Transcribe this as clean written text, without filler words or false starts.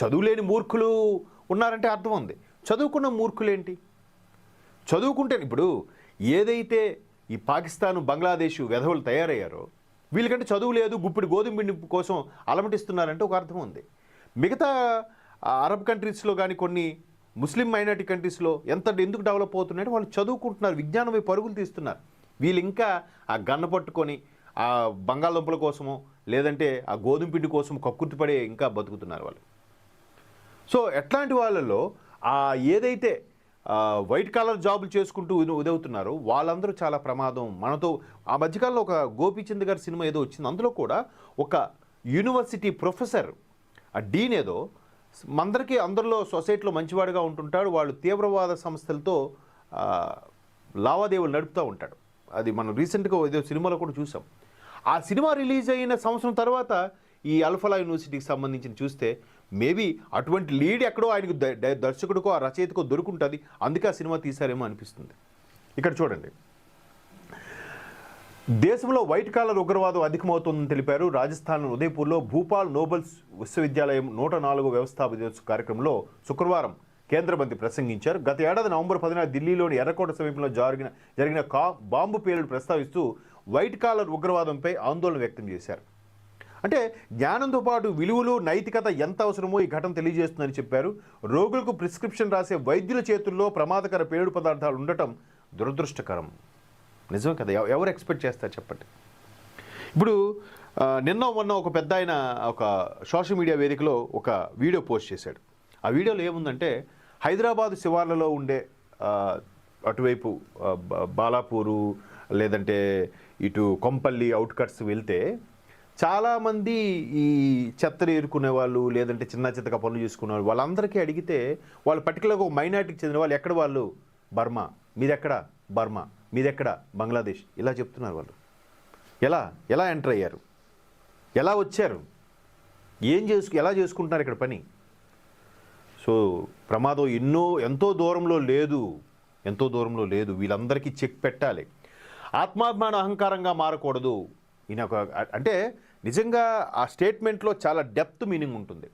చదువులేని మూర్ఖులు ఉన్నారంటే అర్థం ఉంది. చదువుకున్న మూర్ఖులేంటి? చదువుకుంటే ఇప్పుడు ఏదైతే ఈ పాకిస్తాన్, బంగ్లాదేశ్ వెధవలు తయారయ్యారో వీళ్ళకంటే చదువు లేదు, గుప్పిడి గోధుమ పిండి కోసం అలమటిస్తున్నారంటే ఒక అర్థం ఉంది. మిగతా అరబ్ కంట్రీస్లో కానీ కొన్ని ముస్లిం మైనారిటీ కంట్రీస్లో ఎందుకు డెవలప్ అవుతున్నాయంటే వాళ్ళు చదువుకుంటున్నారు, విజ్ఞానం వైపు పరుగులు తీస్తున్నారు. వీళ్ళు ఇంకా ఆ గన్న పట్టుకొని ఆ బంగాళదుంపల కోసమో లేదంటే ఆ గోధుమ పిండి కోసం కక్కుర్తిపడే ఇంకా బతుకుతున్నారు వాళ్ళు. సో ఎట్లాంటి వాళ్ళలో ఏదైతే వైట్ కాలర్ జాబులు చేసుకుంటూ ఉదవుతున్నారో వాళ్ళందరూ చాలా ప్రమాదం. మనతో ఆ మధ్యకాలంలో ఒక గోపీచంద్ గారి సినిమా ఏదో వచ్చింది, అందులో కూడా ఒక యూనివర్సిటీ ప్రొఫెసర్ ఆ డీన్ ఏదో అందరికీ అందరిలో సొసైటీలో మంచివాడిగా ఉంటుంటాడు, వాళ్ళు తీవ్రవాద సంస్థలతో లావాదేవీలు నడుపుతూ ఉంటాడు. అది మనం రీసెంట్గా ఏదో సినిమాలో కూడా చూసాం. ఆ సినిమా రిలీజ్ అయిన సంవత్సరం తర్వాత ఈ అల్ఫలా యూనివర్సిటీకి సంబంధించిన చూస్తే మేబీ అటువంటి లీడ్ ఎక్కడో ఆయనకు దర్శకుడికో ఆ రచయితకో దొరుకుంటుంది, అందుకే ఆ సినిమా తీశారేమో అనిపిస్తుంది. ఇక్కడ చూడండి, దేశంలో వైట్ కాలర్ ఉగ్రవాదం అధికమవుతుందని తెలిపారు. రాజస్థాన్ ఉదయపూర్లో భూపాల్ నోబెల్స్ విశ్వవిద్యాలయం 104వ వ్యవస్థాపక దినోత్సవ కార్యక్రమంలో శుక్రవారం కేంద్ర మంత్రి ప్రసంగించారు. గత ఏడాది నవంబర్ 10న ఢిల్లీలోని ఎర్రకోట సమీపంలో జరిగిన బాంబు పేలుడు ప్రస్తావిస్తూ వైట్ కాలర్ ఉగ్రవాదంపై ఆందోళన వ్యక్తం చేశారు. అంటే జ్ఞానంతో పాటు విలువలు, నైతికత ఎంత అవసరమో ఈ ఘటన తెలియజేస్తుందని చెప్పారు. రోగులకు ప్రిస్క్రిప్షన్ రాసే వైద్యుల చేతుల్లో ప్రమాదకర పేలుడు పదార్థాలు ఉండటం దురదృష్టకరం. నిజం కదా, ఎవరు ఎక్స్పెక్ట్ చేస్తారు చెప్పండి. ఇప్పుడు మొన్న ఒక పెద్ద ఆయన ఒక సోషల్ మీడియా వేదికలో ఒక వీడియో పోస్ట్ చేశాడు. ఆ వీడియోలో ఏముందంటే హైదరాబాదు శివార్లలో ఉండే అటువైపు బాలాపూరు లేదంటే ఇటు కొంపల్లి అవుట్కట్స్ వెళ్తే చాలామంది ఈ చెత్తలు ఏరుకునే వాళ్ళు లేదంటే చిన్న చిత్తగా పనులు చేసుకునే వాళ్ళు వాళ్ళందరికీ అడిగితే వాళ్ళు పర్టికులర్గా ఒక మైనారిటీకి చెందిన వాళ్ళు ఎక్కడ వాళ్ళు బర్మా, మీదెక్కడ బర్మా, మీదెక్కడ బంగ్లాదేశ్, ఇలా చెప్తున్నారు. వాళ్ళు ఎలా ఎంటర్ అయ్యారు, ఎలా వచ్చారు, ఎలా చేసుకుంటున్నారు ఇక్కడ పని. సో ప్రమాదం ఎంతో దూరంలో లేదు. వీళ్ళందరికీ చెక్ పెట్టాలి. ఆత్మాభిమాన అహంకారంగా మారకూడదు. ఈయన అంటే నిజంగా ఆ స్టేట్మెంట్లో చాలా డెప్త్ మీనింగ్ ఉంటుంది.